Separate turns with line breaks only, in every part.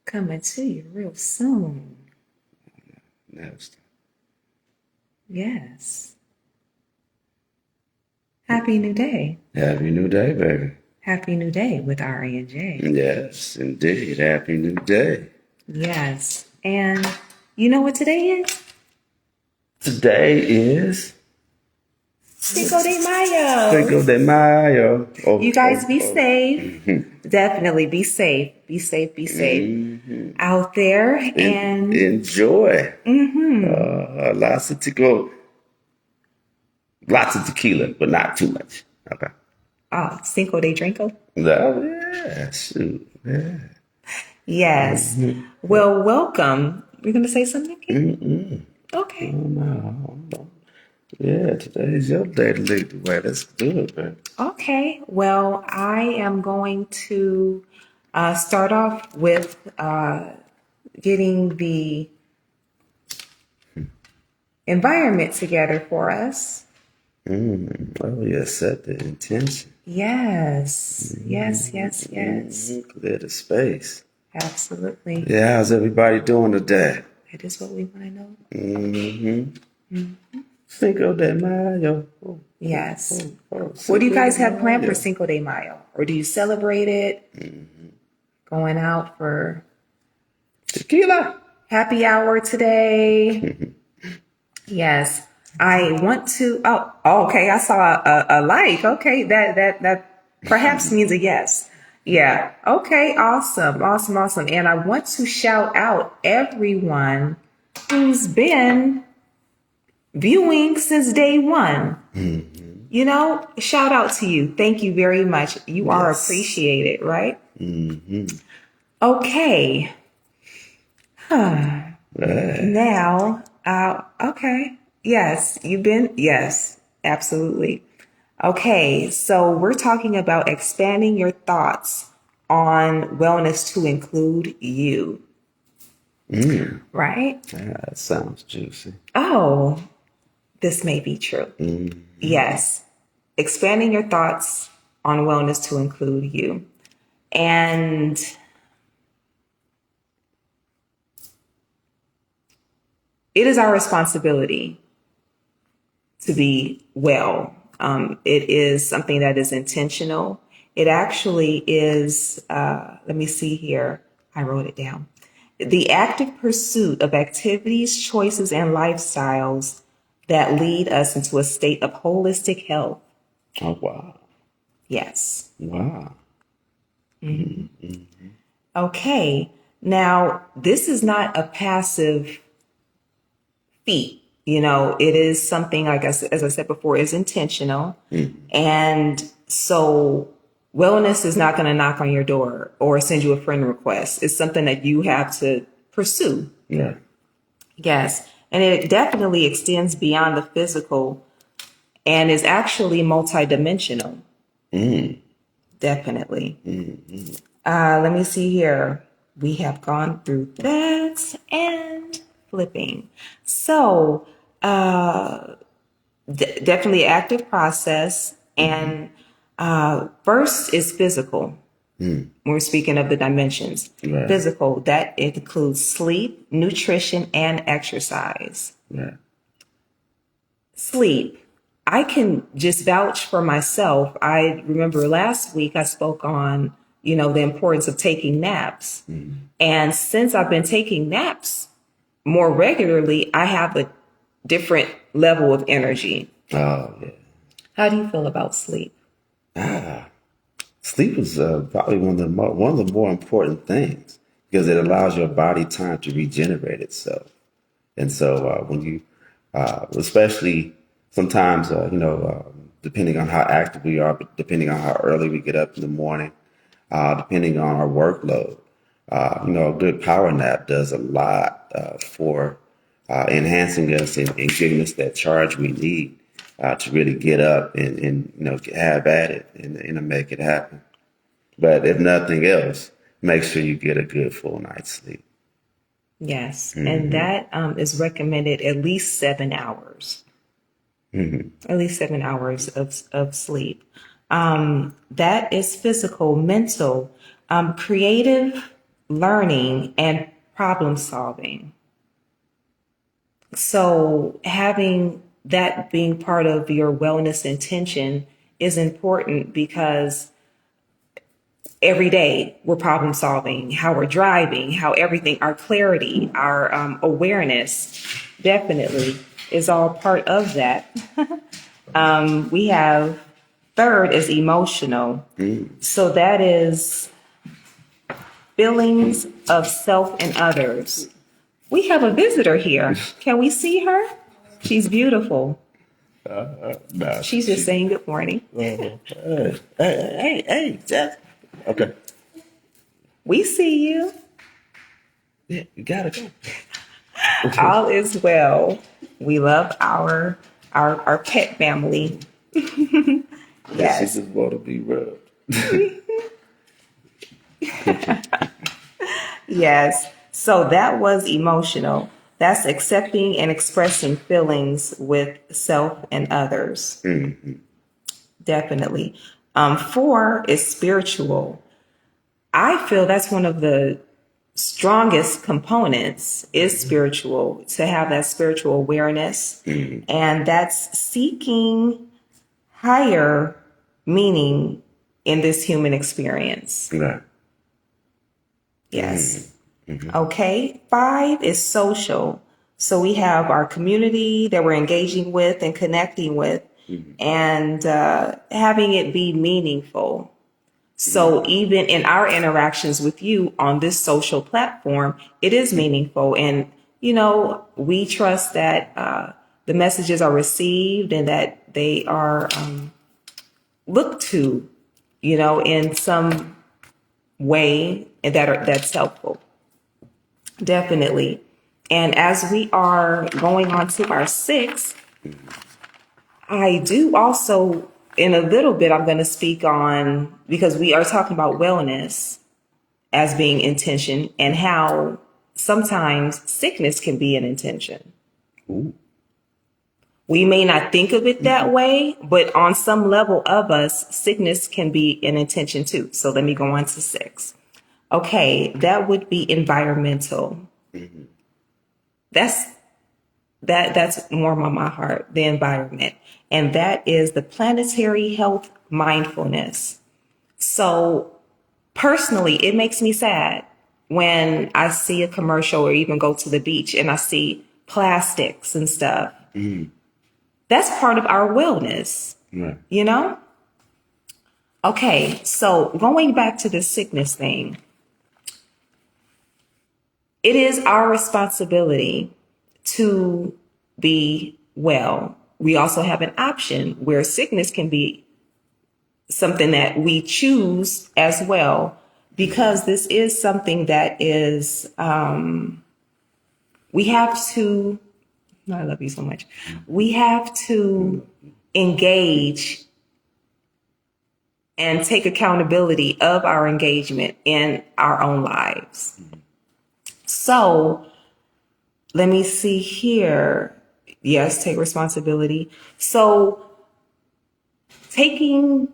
Coming to you real soon.
Next.
Yes. Happy New Day.
Happy New Day, baby.
Happy New Day with Ari and J.
Yes, indeed. Happy New Day.
Yes. And you know what today is?
Today is
Cinco de Mayo.
Cinco de Mayo.
You guys be safe. Definitely be safe. Be safe. Be safe out there. And
Enjoy. Lots of tequila, but not too much. Okay.
Cinco de Drinko.
Oh, yeah, shoot. Yeah.
Yes. Well, welcome. You're going to say something, Nikki? Okay.
No. Yeah, today's your day to lead the way. Let's do it, man.
Okay. Well, I am going to start off with getting the environment together for us.
Oh, yeah, set the intention.
Yes. Yes.
Clear the space.
Absolutely.
Yeah, how's everybody doing today?
That is what we want to know.
Cinco de Mayo.
Yes. What
Cinco
do you guys
de
have planned for
Mayo.
Cinco de Mayo? Or do you celebrate it? Going out for
Tequila.
happy hour today? Yes. I want to. Okay. I saw a like. Okay. That perhaps means a yes. Yeah. Okay. Awesome. And I want to shout out everyone who's been viewing since day one. You know, shout out to you. Thank you very much. You are appreciated, right? Okay. Now, okay. Yes, yes, absolutely. Okay, so we're talking about expanding your thoughts on wellness to include you, right?
Yeah, that sounds juicy.
Oh, this may be true. Yes, expanding your thoughts on wellness to include you. And it is our responsibility to be well. It is something that is intentional. It actually is, let me see here. I wrote it down. The active pursuit of activities, choices, and lifestyles that lead us into a state of holistic health.
Oh, wow.
Yes.
Wow.
Okay. Now, this is not a passive feat. You know, it is something, like as I said before, is intentional. And so wellness is not going to knock on your door or send you a friend request. It's something that you have to pursue.
Yeah.
Yes. And it definitely extends beyond the physical and is actually multidimensional. Definitely. Let me see here. We have gone through that and flipping. So, definitely active process. And first is physical. When we're speaking of the dimensions.
Right.
Physical, that includes sleep, nutrition, and exercise.
Yeah.
Sleep. I can just vouch for myself. I remember last week I spoke on, the importance of taking naps. And since I've been taking naps more regularly, I have a different level of energy.
Oh, yeah.
How do you feel about sleep?
Sleep is probably one of the more important things because it allows your body time to regenerate itself. And so when you, especially sometimes, depending on how active we are, but depending on how early we get up in the morning, depending on our workload, a good power nap does a lot for enhancing us and giving us that charge we need to really get up and have at it and make it happen. But if nothing else, make sure you get a good full night's sleep.
Yes. And that is recommended at least 7 hours. At least 7 hours of sleep. That is physical, mental, creative learning, and problem solving. So having that being part of your wellness intention is important because every day we're problem solving, how we're driving, how everything, our clarity, our awareness definitely is all part of that. We have third is emotional. So that is feelings of self and others. We have a visitor here. Can we see her? She's beautiful.
Nah,
She's just saying good morning.
Hey, Jeff. Okay.
We see you.
Yeah, you gotta go.
All is well. We love our pet family.
Yeah, she
Yes.
just want to be rubbed.
Yes. So that was emotional. That's accepting and expressing feelings with self and others. Definitely. Four is spiritual. I feel that's one of the strongest components is spiritual, to have that spiritual awareness. And that's seeking higher meaning in this human experience.
Right.
Yes. Okay. Five is social. So we have our community that we're engaging with and connecting with, and having it be meaningful. So even in our interactions with you on this social platform, it is meaningful. And, we trust that the messages are received and that they are looked to, in some way that's helpful. Definitely. And as we are going on to our sixth, I do also, in a little bit, I'm going to speak on, because we are talking about wellness as being intention and how sometimes sickness can be an intention.
Ooh.
We may not think of it that way, but on some level of us, sickness can be an intention too. So let me go on to six. Okay, that would be environmental. That's warm on my heart, the environment. And that is the planetary health mindfulness. So personally, it makes me sad when I see a commercial or even go to the beach and I see plastics and stuff. That's part of our wellness,
Right.
Okay, so going back to the sickness thing, it is our responsibility to be well. We also have an option where sickness can be something that we choose as well, because this is something that is, we have to, I love you so much. We have to engage and take accountability of our engagement in our own lives. So let me see here. Yes, take responsibility. So taking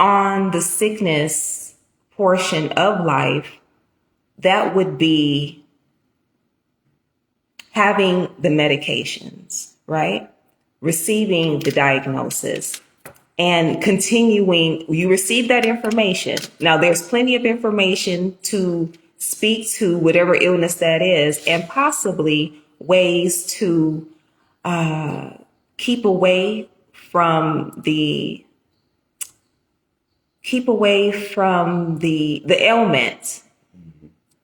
on the sickness portion of life, that would be having the medications, right? Receiving the diagnosis and continuing, you receive that information. Now, there's plenty of information to speak to whatever illness that is, and possibly ways to keep away from the the ailment.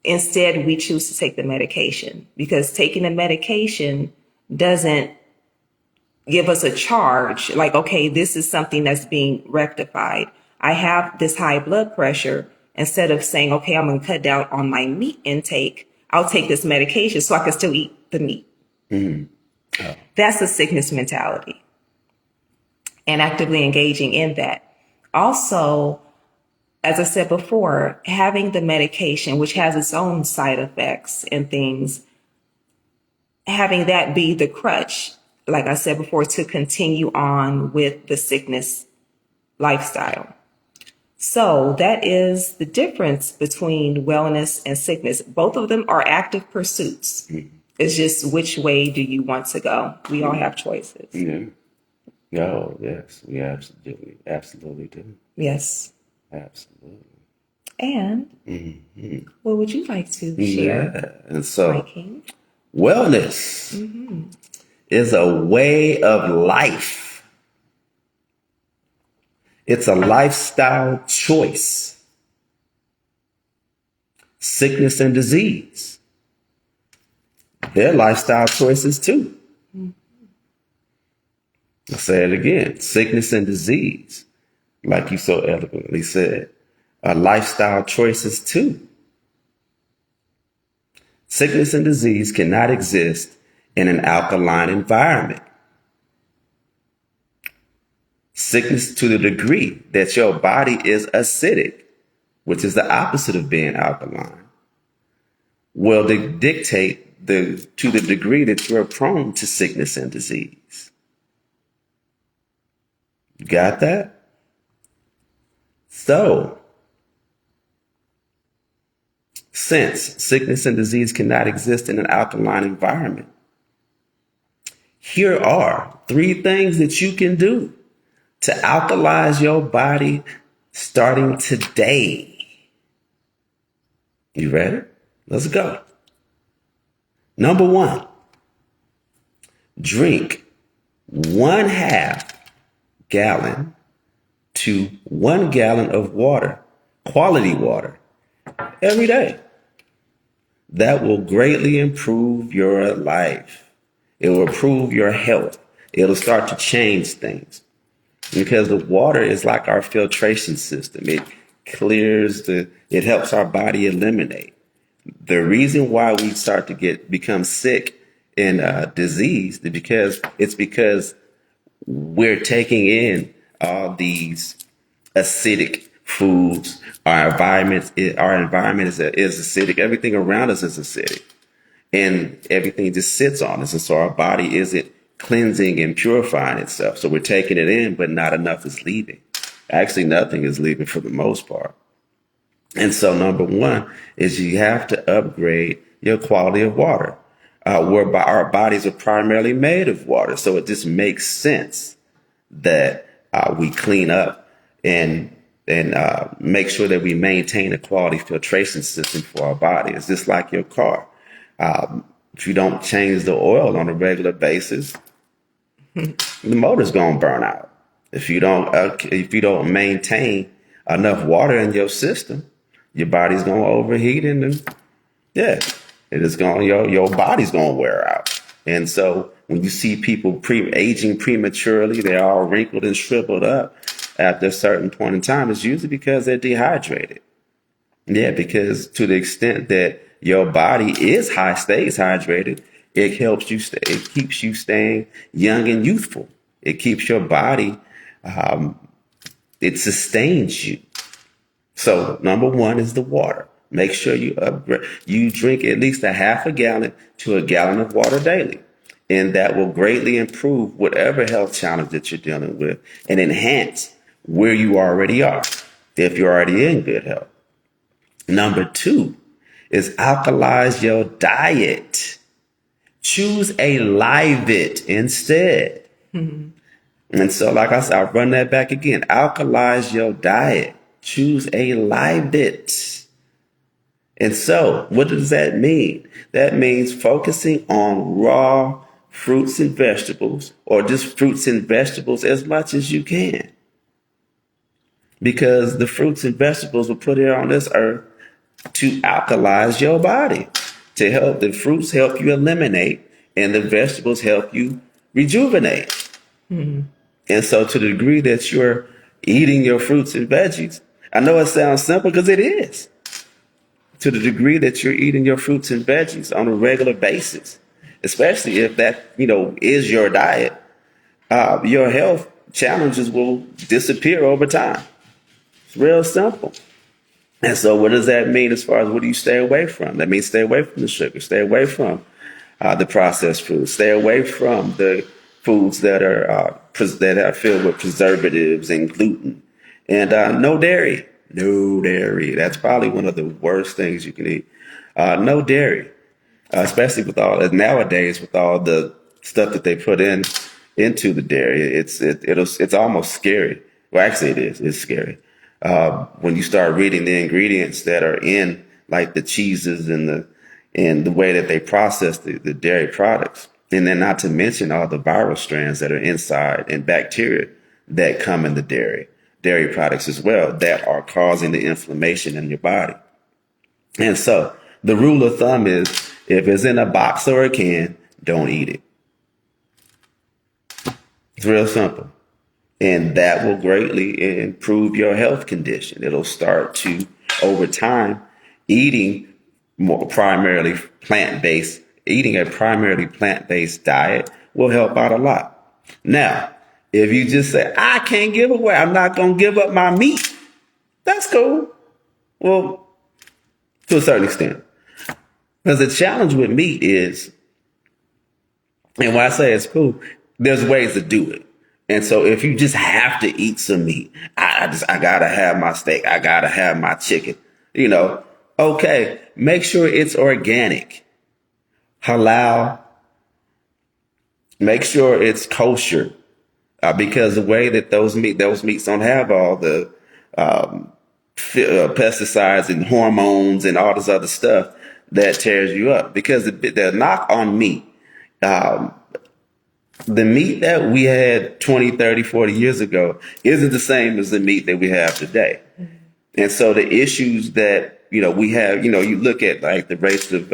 Instead, we choose to take the medication, because taking the medication doesn't give us a charge like, okay, this is something that's being rectified. I have this high blood pressure. Instead of saying, okay, I'm going to cut down on my meat intake, I'll take this medication so I can still eat the meat. That's a sickness mentality, and actively engaging in that. Also, as I said before, having the medication, which has its own side effects and things, having that be the crutch, like I said before, to continue on with the sickness lifestyle. So that is the difference between wellness and sickness. Both of them are active pursuits. It's just which way do you want to go? We all have choices.
Yeah. Oh, yes, we absolutely do.
Yes.
Absolutely.
And what would you like to share?
Yeah. And so,
my king?
wellness is a way of life. It's a lifestyle choice. Sickness and disease, they're lifestyle choices too. I'll say it again. Sickness and disease, like you so eloquently said, are lifestyle choices too. Sickness and disease cannot exist in an alkaline environment. Sickness, to the degree that your body is acidic, which is the opposite of being alkaline, will dictate to the degree that you're prone to sickness and disease. Got that? So, since sickness and disease cannot exist in an alkaline environment, here are 3 things that you can do to alkalize your body starting today. You ready? Let's go. Number 1, drink 1/2 gallon to 1 gallon of water, quality water, every day. That will greatly improve your life. It will improve your health. It'll start to change things because the water is like our filtration system. It it helps our body eliminate. The reason why we start to become sick and diseased is because we're taking in all these acidic foods. Our environment is acidic. Everything around us is acidic, and everything just sits on us. And so our body isn't cleansing and purifying itself. So we're taking it in, but not enough is leaving. Actually, nothing is leaving for the most part. And so number 1 is you have to upgrade your quality of water. Whereby our bodies are primarily made of water. So it just makes sense that we clean up and make sure that we maintain a quality filtration system for our body. It's just like your car. If you don't change the oil on a regular basis, the motor's gonna burn out. If you don't maintain enough water in your system, your body's gonna overheat and yeah, it is going. Your body's gonna wear out. And so when you see people aging prematurely, they're all wrinkled and shriveled up after a certain point in time, it's usually because they're dehydrated. Yeah, because to the extent that your body stays hydrated, it keeps you staying young and youthful. It keeps your body, it sustains you. So number 1 is the water. Make sure you drink at least 1/2 gallon to 1 gallon of water daily. And that will greatly improve whatever health challenge that you're dealing with and enhance where you already are if you're already in good health. Number 2 is alkalize your diet. Choose a live it instead. And so, like I said, I'll run that back again. Alkalize your diet. Choose a live it. And so, what does that mean? That means focusing on raw fruits and vegetables, or just fruits and vegetables as much as you can. Because the fruits and vegetables were put here on this earth to alkalize your body. The fruits help you eliminate, and the vegetables help you rejuvenate. And so to the degree that you're eating your fruits and veggies, I know it sounds simple because it is. To the degree that you're eating your fruits and veggies on a regular basis, especially if that, is your diet, your health challenges will disappear over time. It's real simple. And so what does that mean as far as what do you stay away from? That means stay away from the sugar, stay away from the processed foods, stay away from the foods that are filled with preservatives and gluten. And no dairy. No dairy. That's probably one of the worst things you can eat. No dairy, especially with nowadays with all the stuff that they put into the dairy. It's almost scary. Well, actually, it is. It's scary when you start reading the ingredients that are in, like the cheeses and the way that they process the dairy products. And then not to mention all the viral strands that are inside and bacteria that come in the dairy products as well that are causing the inflammation in your body. And so the rule of thumb is if it's in a box or a can, don't eat it. It's real simple. And that will greatly improve your health condition. It'll start to, over time, eating a primarily plant-based diet will help out a lot. Now, if you just say, I can't give away, I'm not going to give up my meat, that's cool. Well, to a certain extent. Because the challenge with meat is, and when I say it's cool, there's ways to do it. And so if you just have to eat some meat, I gotta have my steak, I gotta have my chicken, okay, make sure it's organic, halal, make sure it's kosher, because the way that those meats don't have all the pesticides and hormones and all this other stuff that tears you up. Because the knock on meat, the meat that we had 20, 30, 40 years ago isn't the same as the meat that we have today. Mm-hmm. And so the issues that, we have, you look at like the rates of,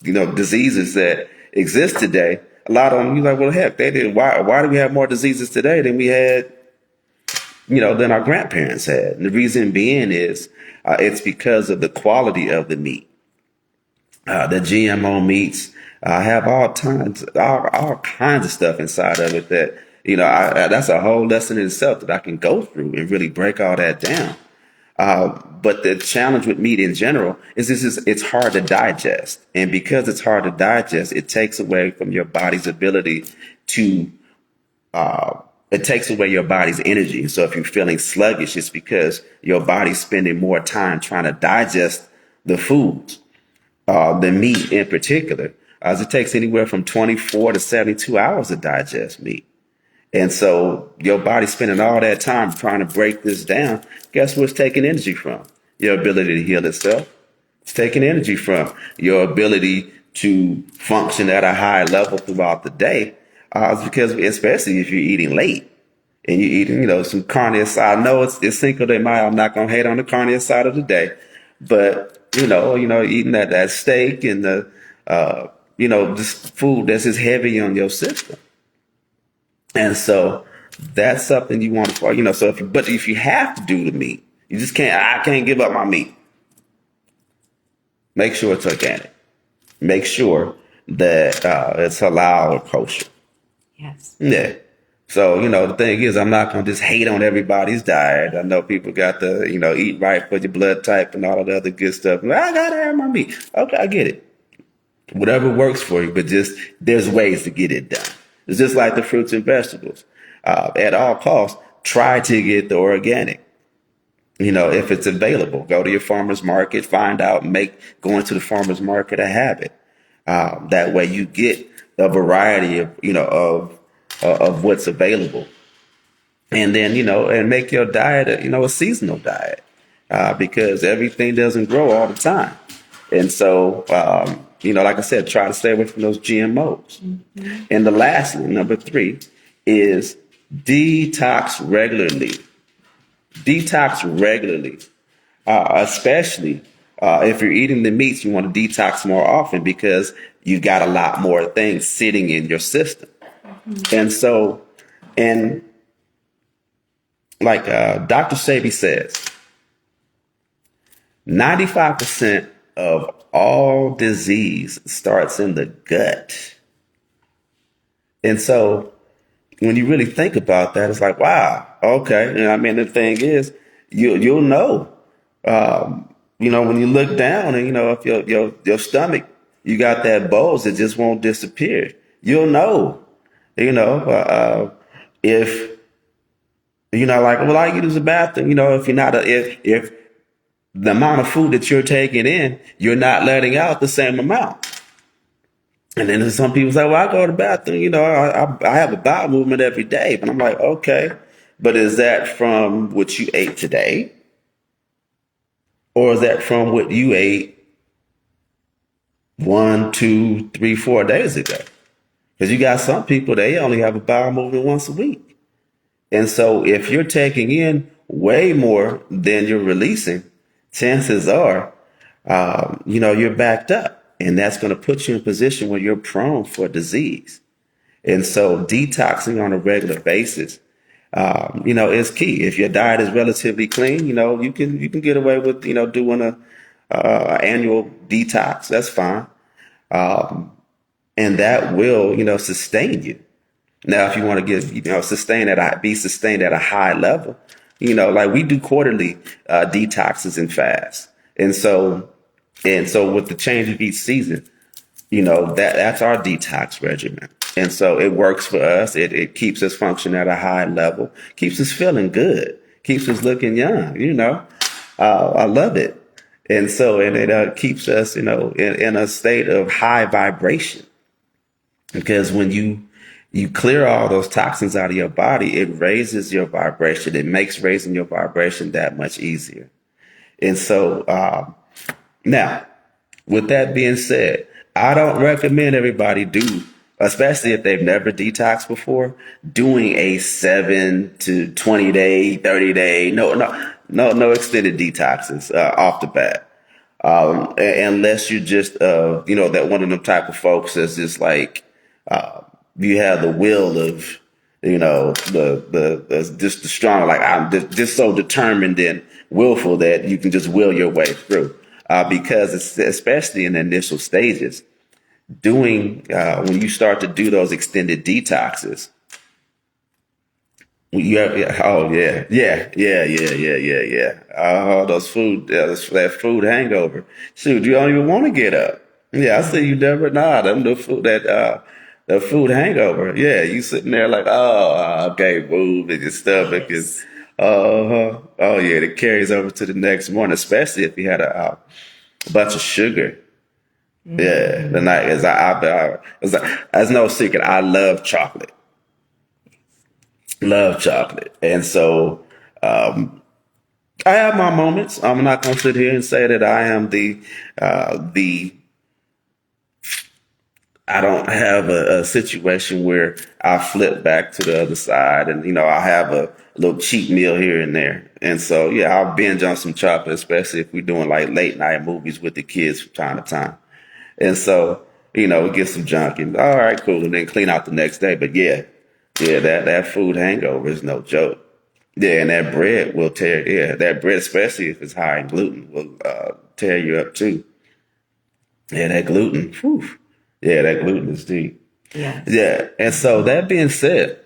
diseases that exist today, a lot of them, you're like, well, heck, they did. Why do we have more diseases today than we had, than our grandparents had? And the reason being is it's because of the quality of the meat. The GMO meats have all kinds of stuff inside of it that, that's a whole lesson in itself that I can go through and really break all that down. But the challenge with meat in general is it's hard to digest. And because it's hard to digest, it takes away from your body's ability to, it takes away your body's energy. So if you're feeling sluggish, it's because your body's spending more time trying to digest the foods. The meat in particular, as it takes anywhere from 24 to 72 hours to digest meat. And so your body's spending all that time trying to break this down. Guess what's taking energy from? Your ability to heal itself. It's taking energy from your ability to function at a high level throughout the day. Because especially if you're eating late and you're eating, some carne asada. I know it's Cinco de Mayo. I'm not going to hate on the carne asada today, but eating that steak and this food that's just heavy on your system. And so that's something you want to, so if you have to do the meat, you just I can't give up my meat. Make sure it's organic. Make sure that it's halal or kosher.
Yes.
Yeah. So, the thing is, I'm not going to just hate on everybody's diet. I know people got the, eat right for your blood type and all of the other good stuff. I got to have my meat. Okay, I get it. Whatever works for you, but there's ways to get it done. It's just like the fruits and vegetables. At all costs, try to get the organic. If it's available, go to your farmer's market, find out, going to the farmer's market a habit. That way you get a variety of what's available. And then, and make your diet, a seasonal diet, because everything doesn't grow all the time. And so, like I said, try to stay away from those GMOs. Mm-hmm. And the last one, number 3, is detox regularly. Detox regularly, especially if you're eating the meats, you want to detox more often because you've got a lot more things sitting in your system. Mm-hmm. And so, like Dr. Sebi says, 95% of all disease starts in the gut. And so when you really think about that, it's like, wow, okay. And the thing is, you'll know, when you look down and, if your stomach, you got that bulge that just won't disappear. You'll know, if Like, well, I use the bathroom. If you're not if the amount of food that you're taking in, you're not letting out the same amount. And then there's some people say, well, I go to the bathroom, I have a bowel movement every day. But I'm like, okay, but is that from what you ate today? Or is that from what you ate 1, 2, 3, 4 days ago? Because you got some people, they only have a bowel movement once a week. And so if you're taking in way more than you're releasing, chances are, you're backed up. And that's going to put you in a position where you're prone for disease. And so detoxing on a regular basis, is key. If your diet is relatively clean, you can get away with, doing a annual detox. That's fine. And that will, sustain you. Now, if you want to get, be sustained at a high level, like we do quarterly detoxes and fasts. And so with the change of each season, that's our detox regimen. And so it works for us. It keeps us functioning at a high level, keeps us feeling good, keeps us looking young. I love it. And so, and it keeps us, in a state of high vibration, because when you clear all those toxins out of your body, it raises your vibration. It makes raising your vibration that much easier. And so, now, with that being said, I don't recommend everybody do, especially if they've never detoxed before, doing a 7 to 20 day, 30 day, no extended detoxes off the bat. Unless you're just, that one of them type of folks that's just like, you have the will of, just the strong, like I'm just so determined and willful that you can just will your way through. Because it's, especially in the initial stages, when you start to do those extended detoxes, oh yeah. Oh, that food hangover. Shoot, you don't even want to get up. Yeah, I see you never. Nah, them the food hangover. Yeah, you sitting there like, okay, move, and your stomach is, oh yeah, it carries over to the next morning, especially if you had a bunch of sugar. Yeah, the night is it's no secret. I love chocolate. Love chocolate. And so I have my moments. I'm not going to sit here and say that I am I don't have a situation where I flip back to the other side and, I have a little cheat meal here and there. And so, yeah, I'll binge on some chocolate, especially if we're doing like late night movies with the kids from time to time. And so, we get some junk and all right, cool. And then clean out the next day. But that food hangover is no joke. Yeah, and that bread will tear. Yeah, that bread, especially if it's high in gluten, will tear you up too. Yeah, that gluten. Whew. Yeah, that gluten is deep.
Yeah.
Yeah, and so that being said,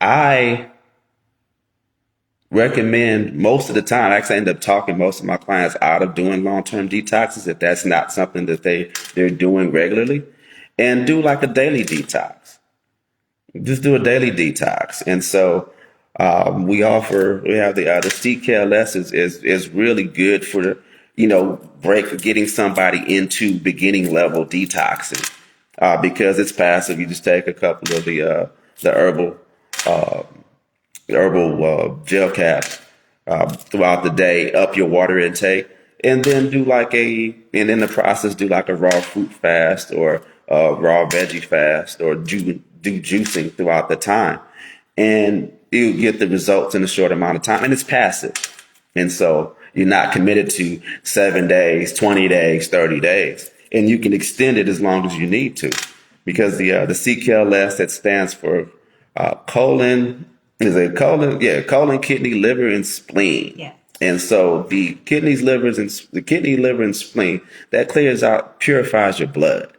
I recommend most of the time. I actually end up talking most of my clients out of doing long-term detoxes if that's not something that they're doing regularly, and do like a daily detox. Just do a daily detox. And so we have the CKLS is really good for, getting somebody into beginning level detoxing, because it's passive. You just take a couple of the herbal gel caps throughout the day, up your water intake, and then and in the process do like a raw fruit fast or a raw veggie fast, or do juicing throughout the time, and you get the results in a short amount of time, and it's passive. And so you're not committed to 7 days, 20 days, 30 days, and you can extend it as long as you need to, because the CKLS, that stands for colon, colon, kidney, liver, and spleen.
Yeah.
And so the kidney, liver, and spleen, that purifies your blood.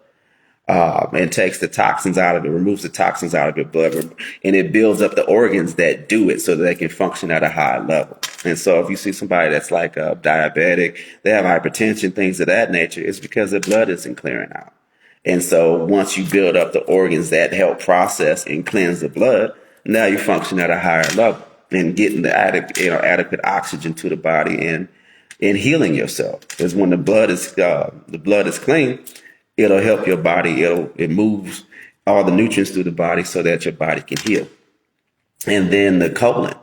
And takes the toxins out of it, removes the toxins out of your blood, and it builds up the organs that do it so that they can function at a high level. And so if you see somebody that's like diabetic, they have hypertension, things of that nature, it's because their blood isn't clearing out. And so once you build up the organs that help process and cleanse the blood, now you function at a higher level. and getting the adequate oxygen to the body and healing yourself. Because when the blood is clean, it'll help your body. It moves all the nutrients through the body so that your body can heal. And then the colon,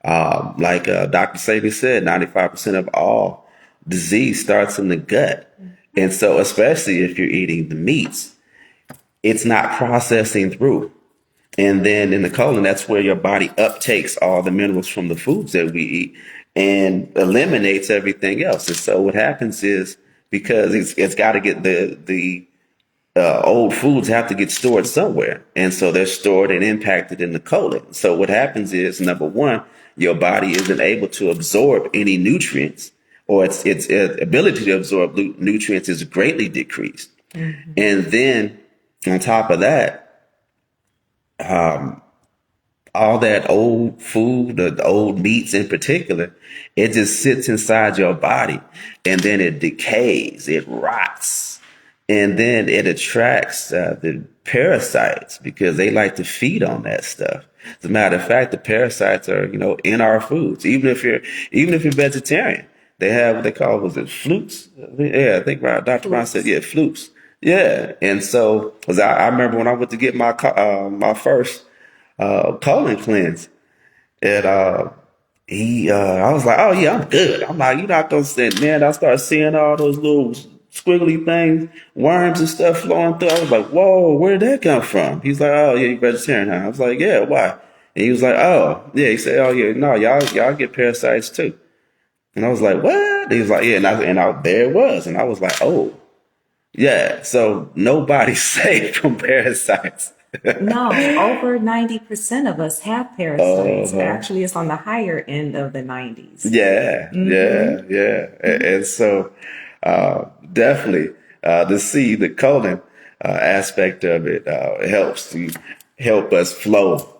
like Dr. Sabi said, 95% of all disease starts in the gut. And so, especially if you're eating the meats, it's not processing through. And then in the colon, that's where your body uptakes all the minerals from the foods that we eat and eliminates everything else. And so what happens is, because it's got to get the old foods have to get stored somewhere. And so they're stored and impacted in the colon. So what happens is, number one, your body isn't able to absorb any nutrients, or its ability to absorb nutrients is greatly decreased. Mm-hmm. And then on top of that, all that old food, the old meats in particular, it just sits inside your body, and then it decays, it rots, and then it attracts the parasites, because they like to feed on that stuff. As a matter of fact, the parasites are, in our foods. Even if you're vegetarian, they have what they call, was it flukes? Yeah, I think Dr. Brown said, yeah, flukes. Yeah, and so, cause I remember when I went to get my my first colon cleanse, and I was like, oh yeah, I'm good. I'm like, you're not gonna say, man. I started seeing all those little squiggly things, worms and stuff flowing through. I was like, whoa, where did that come from? He's like, oh yeah, you vegetarian, huh? I was like, yeah, why? And he was like, oh yeah. He said, oh yeah, no, y'all get parasites too. And I was like, what? He was like, yeah, and there it was, and I was like, oh. Yeah, so nobody's safe from parasites.
No, over 90% of us have parasites. Actually, it's on the higher end of the 90s.
Yeah, mm-hmm. yeah. And so definitely to see the colon aspect of it helps to help us flow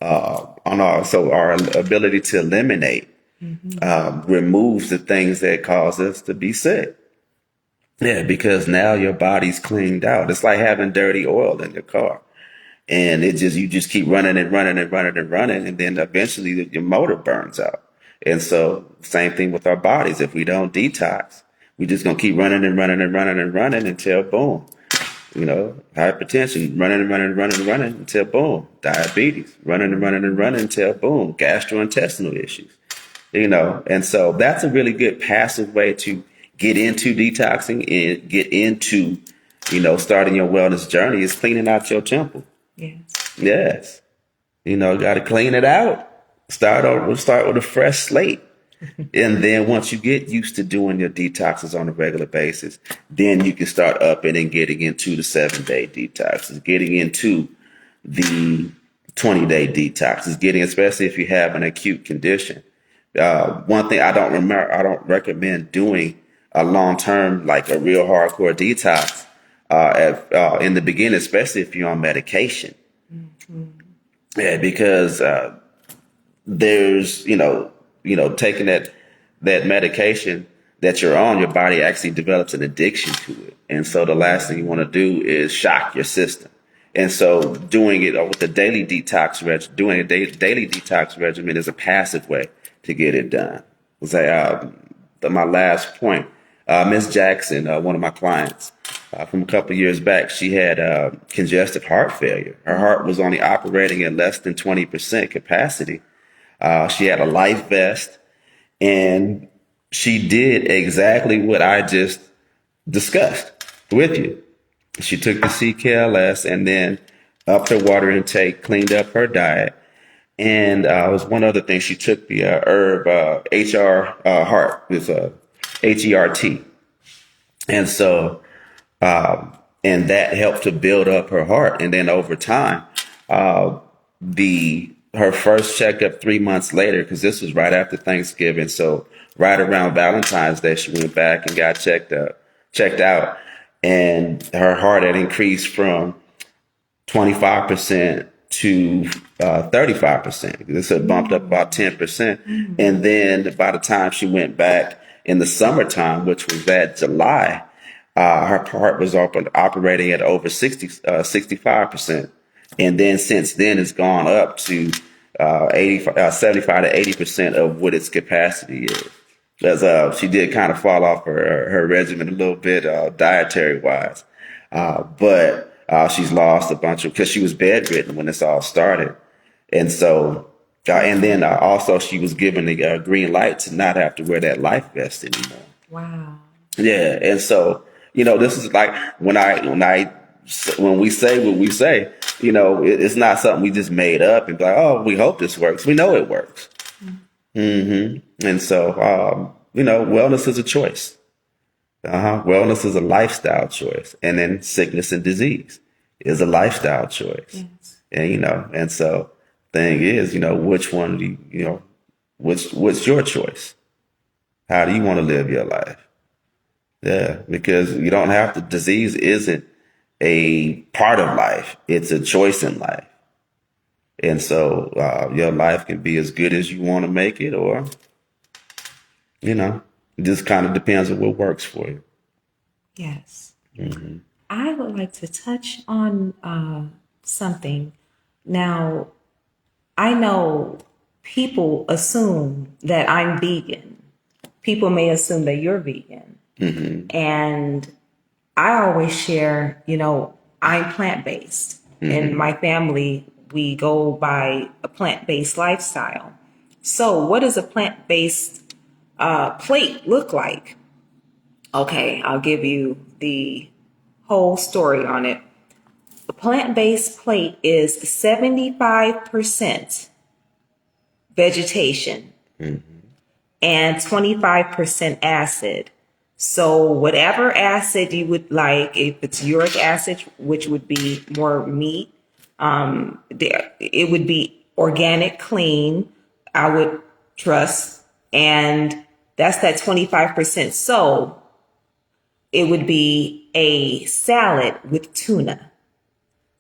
on our ability to eliminate, removes the things that cause us to be sick. Yeah, because now your body's cleaned out. It's like having dirty oil in your car. And you just keep running, and then eventually your motor burns out. And so same thing with our bodies. If we don't detox, we're just going to keep running until boom, hypertension, running until boom, diabetes, running until boom, gastrointestinal issues, and so that's a really good passive way to get into detoxing and get into, starting your wellness journey, is cleaning out your temple. Yes. Got to clean it out. Start with a fresh slate. And then once you get used to doing your detoxes on a regular basis, then you can start upping and getting into the 7-day detoxes, getting into the 20-day detoxes, especially if you have an acute condition. One thing I don't recommend doing a long-term, like a real hardcore detox in the beginning, especially if you're on medication. Mm-hmm. Yeah, because there's, taking that medication that you're on, your body actually develops an addiction to it. And so the last thing you want to do is shock your system. And so doing it with a daily detox regimen is a passive way to get it done. My last point, Ms. Jackson, one of my clients from a couple of years back, she had congestive heart failure. Her heart was only operating at less than 20% capacity. She had a life vest, and she did exactly what I just discussed with you. She took the CKLS and then upped her water intake, cleaned up her diet. And it was one other thing. She took the herb heart, it's HERT. And so, and that helped to build up her heart. And then over time, her first checkup 3 months later, because this was right after Thanksgiving. So right around Valentine's Day, she went back and got checked out. And her heart had increased from 25% to 35%. This had bumped up about 10%. Mm-hmm. And then by the time she went back in the summertime, which was that July, her heart was operating at over 65%. And then since then, it's gone up to 75 to 80% of what its capacity is. As she did kind of fall off her regimen a little bit, dietary wise, but she's lost a bunch of, because she was bedridden when this all started, and so and then also she was given the green light to not have to wear that life vest anymore.
Wow.
Yeah, and so this is like when we say what we say, it's not something we just made up and be like, oh, we hope this works. We know it works. And so, wellness is a choice. Wellness is a lifestyle choice. And then sickness and disease is a lifestyle choice.
Yes.
And, and so thing is, which one do what's your choice? How do you want to live your life? Yeah, because you don't have to, disease isn't a part of life. It's a choice in life. And so your life can be as good as you want to make it, or, it just kind of depends on what works for you.
Yes. I would like to touch on something. Now, I know people assume that I'm vegan. People may assume that you're vegan. And I always share, I'm plant-based. In my family, we go by a plant-based lifestyle. So what does a plant-based plate look like? Okay, I'll give you the whole story on it. A plant-based plate is 75% vegetation and 25% acid. So whatever acid you would like, if it's uric acid, which would be more meat, it would be organic, clean, I would trust, and that's that 25%. So it would be a salad with tuna.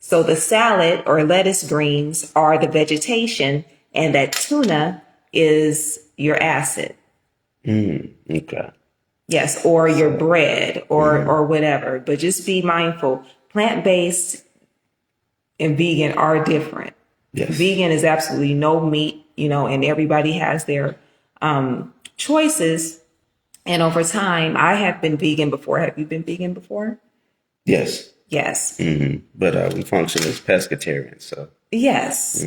So the salad or lettuce greens are the vegetation, and that tuna is your acid.
Okay.
Yes, or your bread or whatever. But just be mindful. Plant-based and vegan are different.
Yes.
Vegan is absolutely no meat, and everybody has their choices. And over time, I have been vegan before. Have you been vegan before?
Yes.
Yes.
But we function as pescatarians, so.
Yes.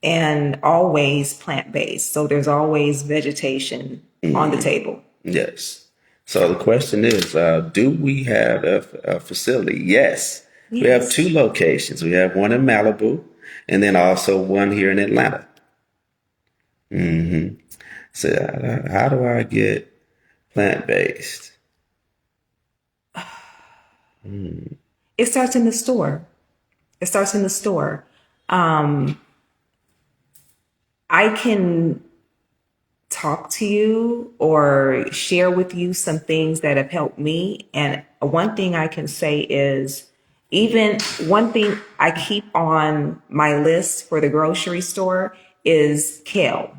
And always plant-based. So there's always vegetation on the table.
Yes. So the question is, do we have a facility? Yes. We have 2 locations. We have one in Malibu and then also one here in Atlanta. So how do I get plant-based?
It starts in the store. I can talk to you or share with you some things that have helped me. And one thing I can say is, even one thing I keep on my list for the grocery store is kale.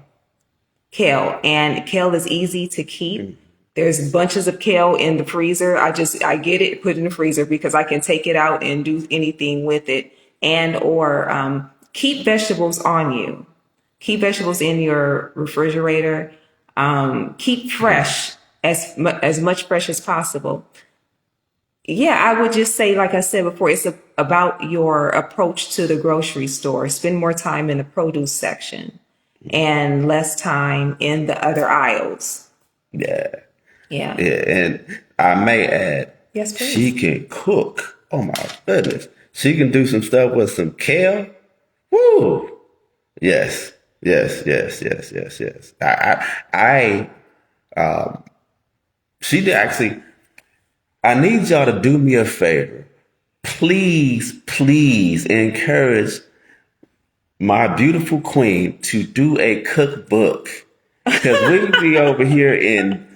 And kale is easy to keep. There's bunches of kale in the freezer. I get it, put it in the freezer because I can take it out and do anything with it. And or keep vegetables on you. Keep vegetables in your refrigerator. Keep fresh, as much fresh as possible. Yeah, I would just say, like I said before, it's about your approach to the grocery store. Spend more time in the produce section and less time in the other aisles.
Yeah.
Yeah.
And I may add,
Yes, please. She
she can cook. Oh my goodness. She can do some stuff with some kale. Woo. Yes. She did actually, I need y'all to do me a favor. Please encourage my beautiful queen to do a cookbook. Because we can be over here in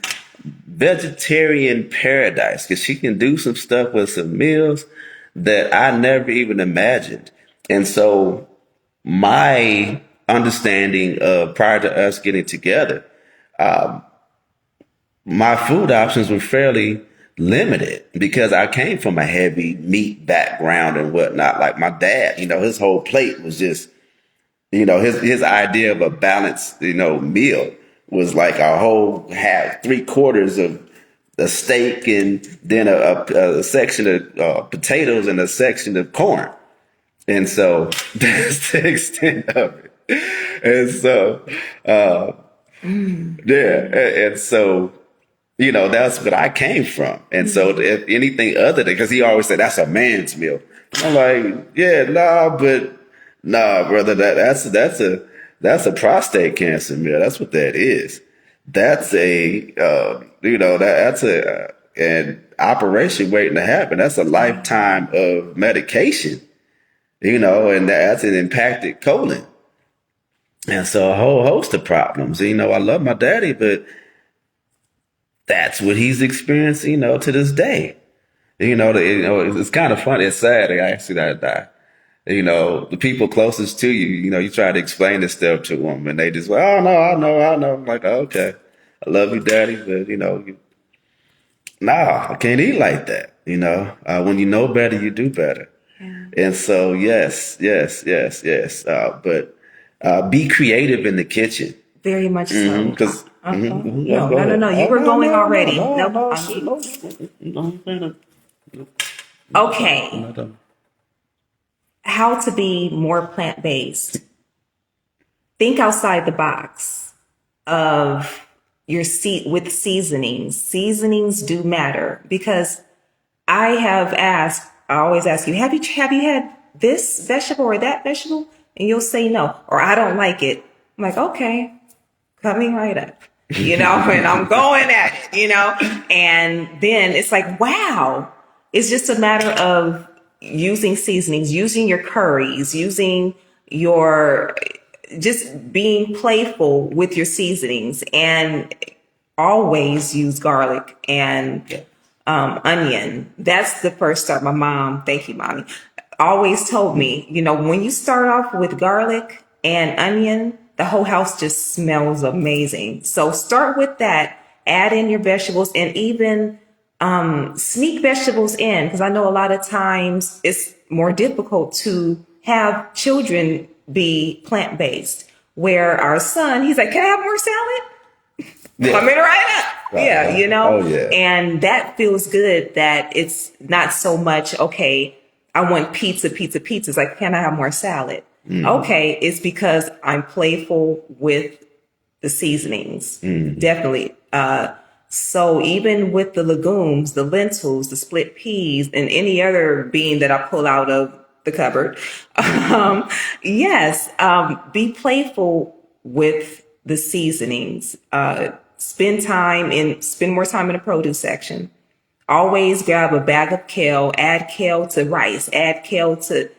vegetarian paradise, because she can do some stuff with some meals that I never even imagined. And so my understanding of, prior to us getting together, my food options were fairly limited because I came from a heavy meat background and whatnot. Like my dad, his whole plate was just His idea of a balanced, meal was like a whole half, three quarters of a steak and then a section of potatoes and a section of corn. And so that's the extent of it. And so, yeah. And so, that's what I came from. And so if anything other than, because he always said, that's a man's meal. I'm like, yeah, nah, brother, that's a prostate cancer meal. That's what that is. That's that's an operation waiting to happen. That's a lifetime of medication, and that's an impacted colon. And so a whole host of problems. I love my daddy, but that's what he's experiencing, to this day. It's kind of funny. It's sad, actually, that the people closest to you, you try to explain this stuff to them, and they just, well, oh, no, I know. I'm like, oh, okay, I love you, daddy, but nah, I can't eat like that. When you know better, you do better. Yeah. And so, yes. But be creative in the kitchen.
Very much so.
Because
no. You were going already. No. Okay. How to be more plant-based. Think outside the box of your with seasonings. Seasonings do matter, because I always ask you, have you had this vegetable or that vegetable? And you'll say no, or I don't like it. I'm like, okay, coming right up, and I'm going at it, and then it's like, wow, it's just a matter of using seasonings, using your curries, using just being playful with your seasonings, and always use garlic and onion. That's the first start. My mom, thank you, mommy, always told me, when you start off with garlic and onion, the whole house just smells amazing. So start with that, add in your vegetables, and even sneak vegetables in, because I know a lot of times it's more difficult to have children be plant-based, where our son, he's like, can I have more salad? Yeah. Coming right up. Yeah,
Oh, yeah.
And that feels good, that it's not so much, okay, I want pizza. It's like, can I have more salad? Mm. Okay, it's because I'm playful with the seasonings. Mm. Definitely. So even with the legumes, the lentils, the split peas, and any other bean that I pull out of the cupboard, be playful with the seasonings. Spend more time in the produce section. Always grab a bag of kale, add kale to rice, add kale to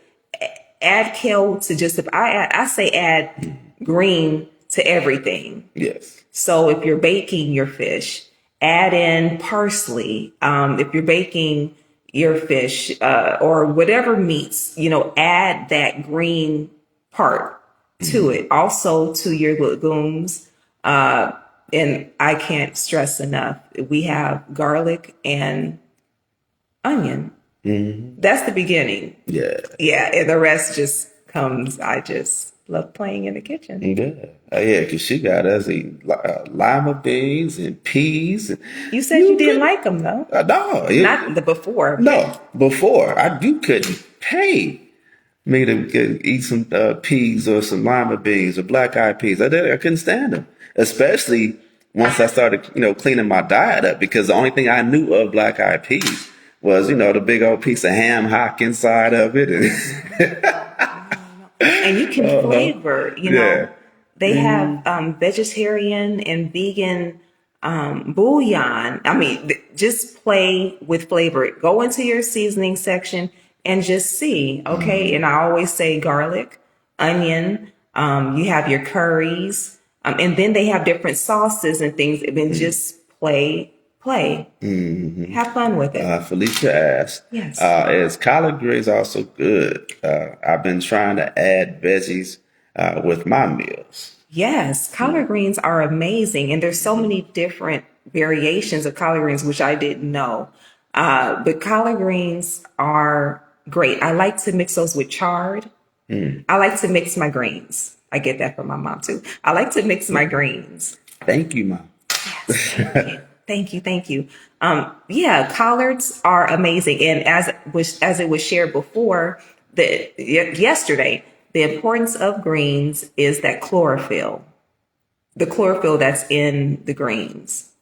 just, if I say add green to everything.
Yes. So
if you're baking your fish, add in parsley. If you're baking your fish, or whatever meats, add that green part to it. Also to your legumes. And I can't stress enough, we have garlic and onion. Mm-hmm. That's the beginning. Yeah. Yeah. And the rest just comes. I just love playing in the kitchen.
Yeah. Because she got us lima beans and peas.
You said you didn't like them, though.
No.
Not the before.
No, before. You couldn't pay me to eat some peas or some lima beans or black eyed peas. I couldn't stand them. Especially once I started, cleaning my diet up, because the only thing I knew of black eyed peas was, the big old piece of ham hock inside of it.
And you can flavor, they have vegetarian and vegan bouillon. I mean, just play with flavor. Go into your seasoning section and just see, okay? Mm-hmm. And I always say garlic, onion, you have your curries. And then they have different sauces and things. And then just play. Mm-hmm. Have fun with it.
Felicia asked, yes. Is collard greens also good? I've been trying to add veggies with my meals.
Yes, collard greens are amazing. And there's so many different variations of collard greens, which I didn't know. But collard greens are great. I like to mix those with chard. I like to mix my greens. I get that from my mom too. I like to mix my greens.
Thank you, Mom.
Yes, thank you. Thank you. Thank you. Yeah, collards are amazing. And as it was shared before, yesterday, the importance of greens is that chlorophyll, the chlorophyll that's in the greens.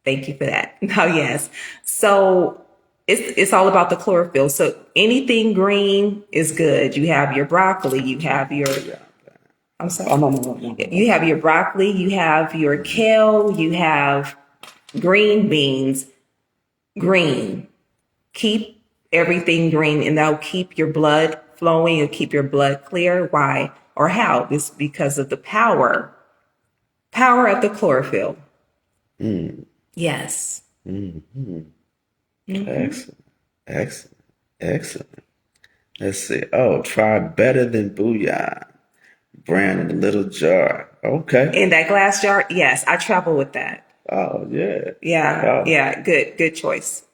Thank you for that. Oh, yes. So it's all about the chlorophyll. So anything green is good. You have your broccoli, you have your, I'm sorry.
Oh, no.
You have your broccoli, you have your kale, you have green beans, green. Keep everything green and that'll keep your blood flowing and keep your blood clear. Why or how? It's because of the power of the chlorophyll. Yes.
Excellent. Excellent. Let's see. Oh, try better than bouillon. Brand in a little jar. Okay.
In that glass jar, yes, I travel with that.
Oh, yeah.
Yeah,
Oh.
yeah, good choice.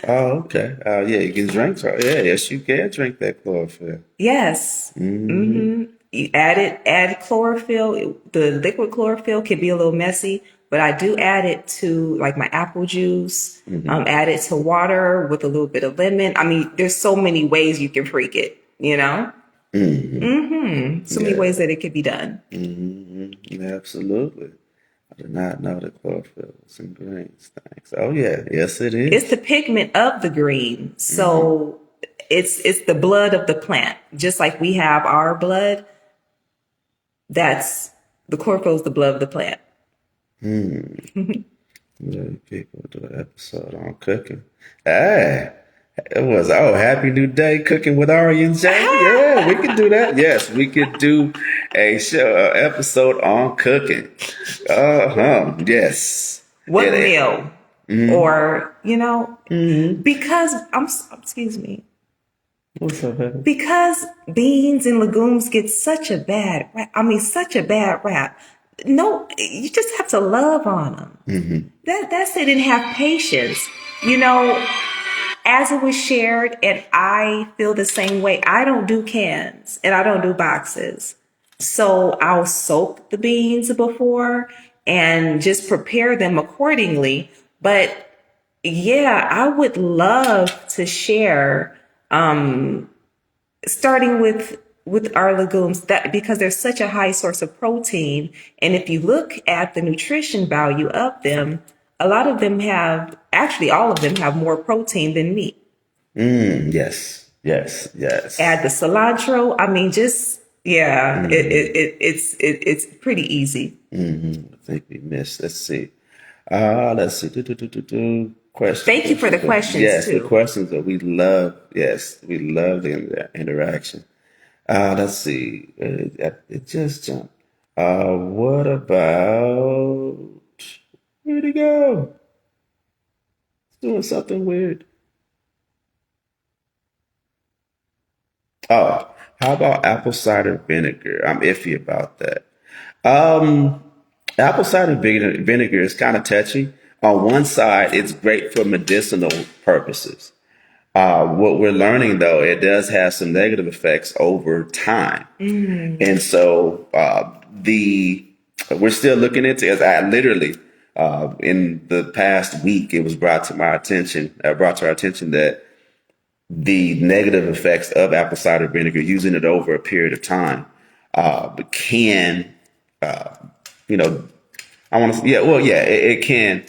Oh, okay. Yeah, you can drink. Yeah, yes, you can drink that chlorophyll.
Yes. You add chlorophyll. The liquid chlorophyll can be a little messy, but I do add it to like my apple juice. Add it to water with a little bit of lemon. I mean, there's so many ways you can freak it. So many ways that it could be done.
Absolutely. I did not know the chlorophyll was in greens. Thanks. Oh, yeah. Yes, it is.
It's the pigment of the green. So it's the blood of the plant. Just like we have our blood, that's the chlorophyll is the blood of the plant.
Yeah, people do an episode on cooking. Hey, it was, Happy New Day, Cooking with Ari and J. Yeah, we could do that. Yes, we could do a episode on cooking. Yes.
What
Yeah,
meal? Or, because excuse me.
What's up, baby?
Because beans and legumes get such a bad rap. No, you just have to love on them. That's it, and have patience. As it was shared, and I feel the same way. I don't do cans and I don't do boxes. So I'll soak the beans before and just prepare them accordingly. But yeah, I would love to share, starting with our legumes, that because they're such a high source of protein. And if you look at the nutrition value of them, a lot of them all of them have more protein than meat.
Yes.
Add the cilantro. I mean, it's pretty easy.
I think we missed. Let's see. Questions.
Thank you for the questions.
Yes,
too.
the questions that we love. Yes, we love the interaction. Let's see. It just jumped. What about? Where'd it go? It's doing something weird. Oh, how about apple cider vinegar? I'm iffy about that. Apple cider vinegar is kind of touchy. On one side, it's great for medicinal purposes. What we're learning, though, it does have some negative effects over time. And so we're still looking into it. I literally, in the past week, it was brought to our attention that the negative effects of apple cider vinegar, using it over a period of time, can, it can,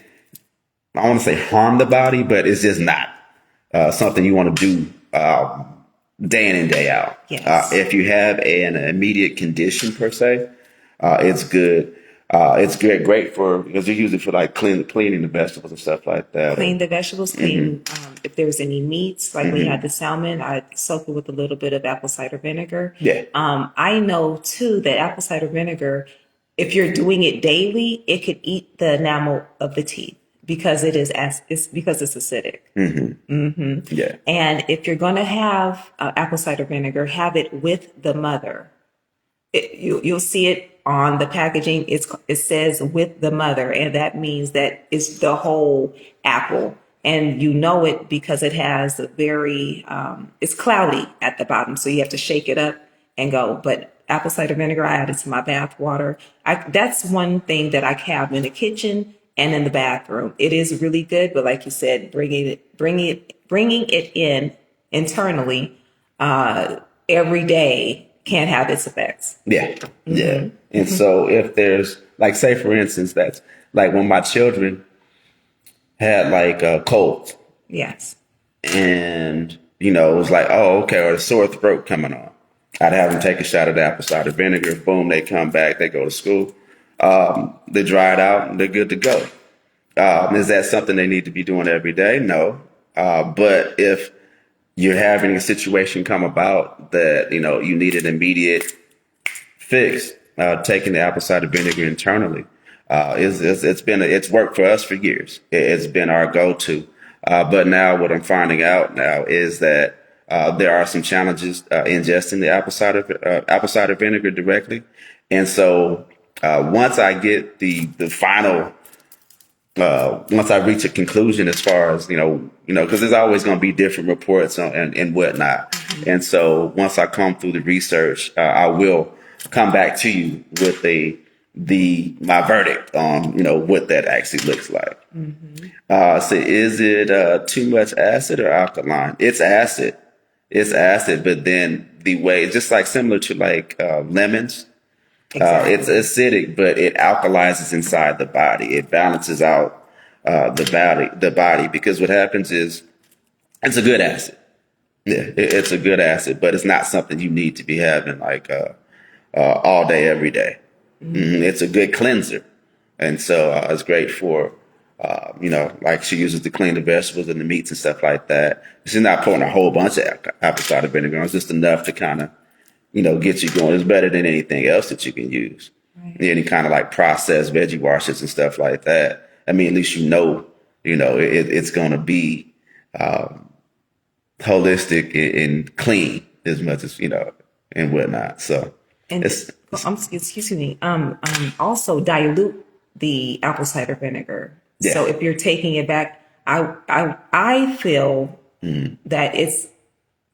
I want to say harm the body, but it's just not something you want to do day in and day out.
Yes.
If you have an immediate condition per se, it's good. It's great because you use it for like cleaning the vegetables and stuff like that.
Clean the vegetables, clean if there's any meats, like we had the salmon, I soak it with a little bit of apple cider vinegar.
Yeah.
I know too that apple cider vinegar, if you're doing it daily, it could eat the enamel of the teeth because it's because it's acidic.
Yeah.
And if you're going to have apple cider vinegar, have it with the mother. You'll see it on the packaging. It says with the mother, and that means that it's the whole apple. And you know it because it has it's cloudy at the bottom. So you have to shake it up and go. But apple cider vinegar. I add it to my bath water. That's one thing that I have in the kitchen and in the bathroom. It is really good, but like you said, bringing it in internally every day can have its effects.
Yeah. Yeah. And so if there's like, say for instance, that's like when my children had like a cold
Yes.
and, it was like, oh, okay, or a sore throat coming on. I'd have them take a shot of the apple cider vinegar. Boom, they come back, they go to school. They dry it out and they're good to go. Is that something they need to be doing every day? No. But if you're having a situation come about that, you need an immediate fix, taking the apple cider vinegar internally, it's worked for us for years. It's been our go-to. But now what I'm finding out now is that there are some challenges ingesting the apple cider vinegar directly. And so once I get the final once I reach a conclusion as far as, because there's always going to be different reports and whatnot. Mm-hmm. And so once I come through the research, I will come back to you with my verdict on, what that actually looks like. Mm-hmm. So is it too much acid or alkaline? It's acid. It's acid, but then the way, just like similar to like lemons. Exactly. It's acidic, but it alkalizes inside the body. It balances out the body, because what happens is it's a good acid. Yeah, it's a good acid, but it's not something you need to be having like all day, every day. Mm-hmm. It's a good cleanser, and so it's great for like she uses to clean the vegetables and the meats and stuff like that. She's not pouring a whole bunch of apple cider vinegar on. It's just enough to kind of get you going. It's better than anything else that you can use. Right. Any kind of like processed veggie washes and stuff like that. I mean, at least it's going to be holistic and clean as much as, and whatnot. So,
and excuse me. Also dilute the apple cider vinegar. Yeah. So if you're taking it back, I feel that it's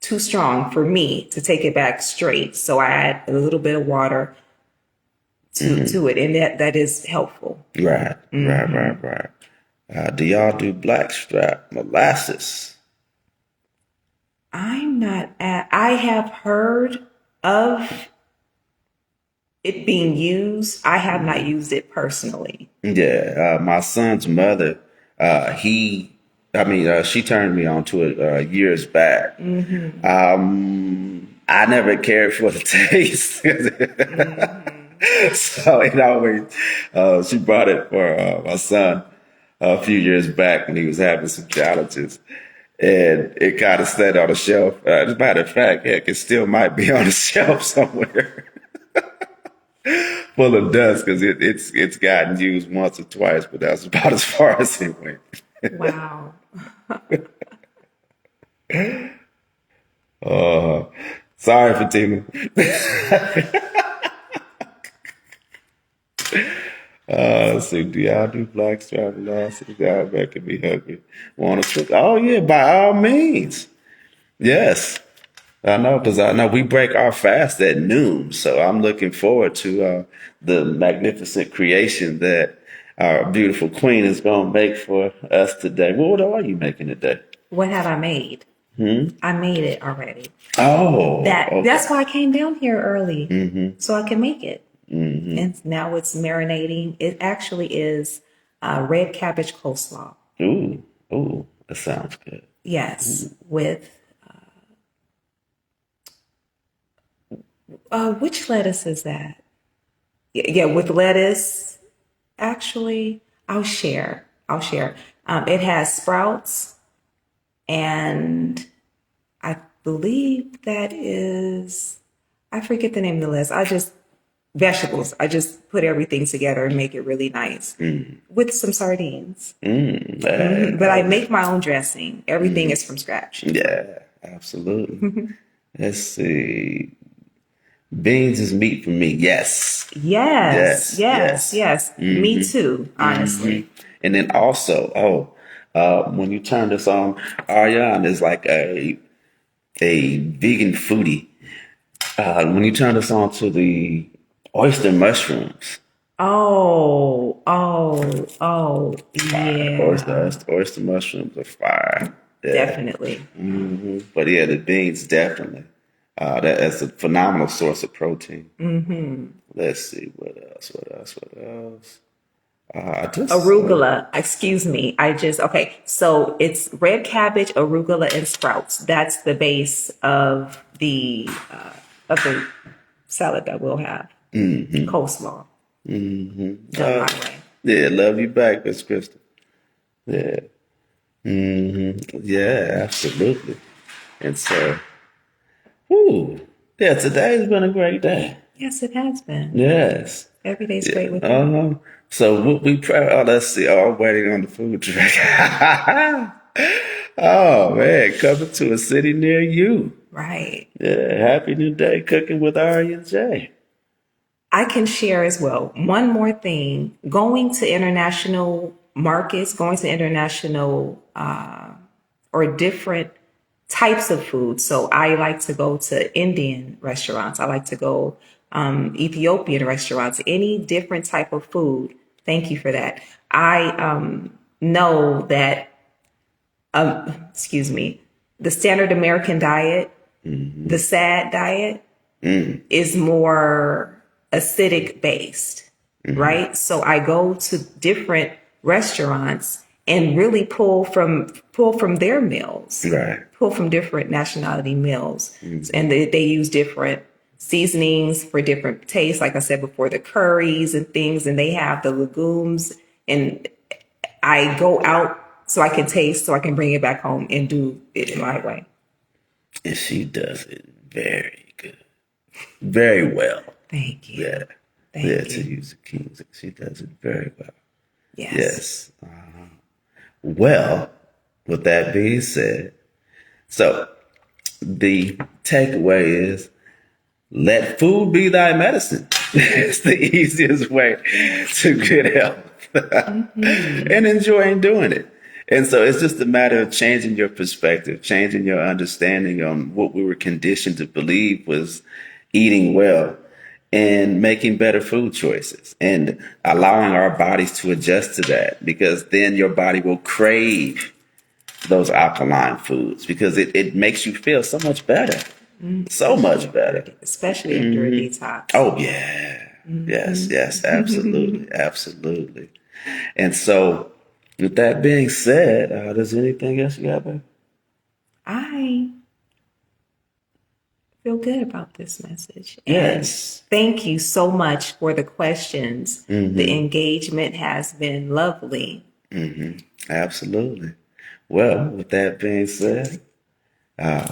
too strong for me to take it back straight. So I add a little bit of water to it, and that is helpful. Right,
right. Do y'all do blackstrap molasses?
I have heard of it being used. I have not used it personally.
Yeah, my son's mother, she turned me on to it years back. Mm-hmm. I never cared for the taste. Mm-hmm. So it always, she brought it for my son a few years back when he was having some challenges. And it kind of stayed on the shelf. As a matter of fact, heck, it still might be on the shelf somewhere. Full of dust, because it's gotten used once or twice, but that's about as far as it went.
Wow.
Sorry, Fatima. So do y'all do blackstrap molasses? Y'all making me hungry. Want to cook? Oh yeah, by all means. Yes. I know, because I know we break our fast at noon. So I'm looking forward to the magnificent creation that our beautiful queen is going to make for us today. What are you making today?
What have I made? I made it already.
Oh.
That's why I came down here early, so I can make it. Mm-hmm. And now it's marinating. It actually is red cabbage coleslaw.
Ooh, that sounds good.
Yes, with which lettuce is that? Yeah, with lettuce. Actually, I'll share. It has sprouts, and I believe that is, I forget the name of the list. Vegetables. I just put everything together and make it really nice with some sardines. But I make my own dressing. Everything is from scratch.
Yeah, absolutely. Let's see. Beans is meat for me. Yes. Mm-hmm.
Me too, honestly.
Mm-hmm. And then also, when you turn this on, Ariane is like a vegan foodie. When you turn this on to the oyster mushrooms,
Oh,
fire.
yeah,
Oyster mushrooms are fire. Yeah.
definitely.
But yeah, the beans definitely. That's a phenomenal source of protein. Let's see what else. What else? I just
Arugula, excuse me. Okay. So it's red cabbage, arugula, and sprouts. That's the base of the salad that we'll have. Coleslaw, done my way.
yeah, love you back, Miss Crystal. Yeah, yeah, absolutely. And so, whew, yeah, today's been a great day.
Yes, it has been.
Yes.
Every day's
Yeah.
great with you.
So let's see. Oh, I'm waiting on the food truck. Oh man, coming to a city near you.
Right.
Yeah, happy new day cooking with Ari and Jay.
I can share as well. One more thing, going to international markets, going to international or different types of food. So I like to go to Indian restaurants. I like to go Ethiopian restaurants, any different type of food. Thank you for that. I know that, excuse me, the standard American diet, the SAD diet, is more acidic based, right? So I go to different restaurants and really pull from their meals,
Right.
pull from different nationality meals, and they use different seasonings for different tastes. Like I said before, the curries and things, and they have the legumes. And I go out so I can taste, so I can bring it back home and do it my way.
And she does it very good. Very well.
Thank you.
Yeah.
Thank
To
you.
use the Kings. She does it very well.
Yes.
Yes. Well, with that being said, so the takeaway is let food be thy medicine. It's the easiest way to good health and enjoying doing it. And so it's just a matter of changing your perspective, changing your understanding on what we were conditioned to believe was eating well and making better food choices and allowing our bodies to adjust to that, because then your body will crave those alkaline foods because it makes you feel so much better. So much better.
Especially after a detox.
Oh, yeah. Yes, absolutely. Absolutely. And so, with that being said, does anything else you got, babe?
I feel good about this message.
Yes.
And thank you so much for the questions. The engagement has been lovely.
Absolutely. Well, with that being said,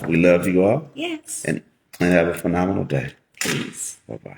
we love you all.
Yes.
And have a phenomenal day.
Peace.
Bye-bye.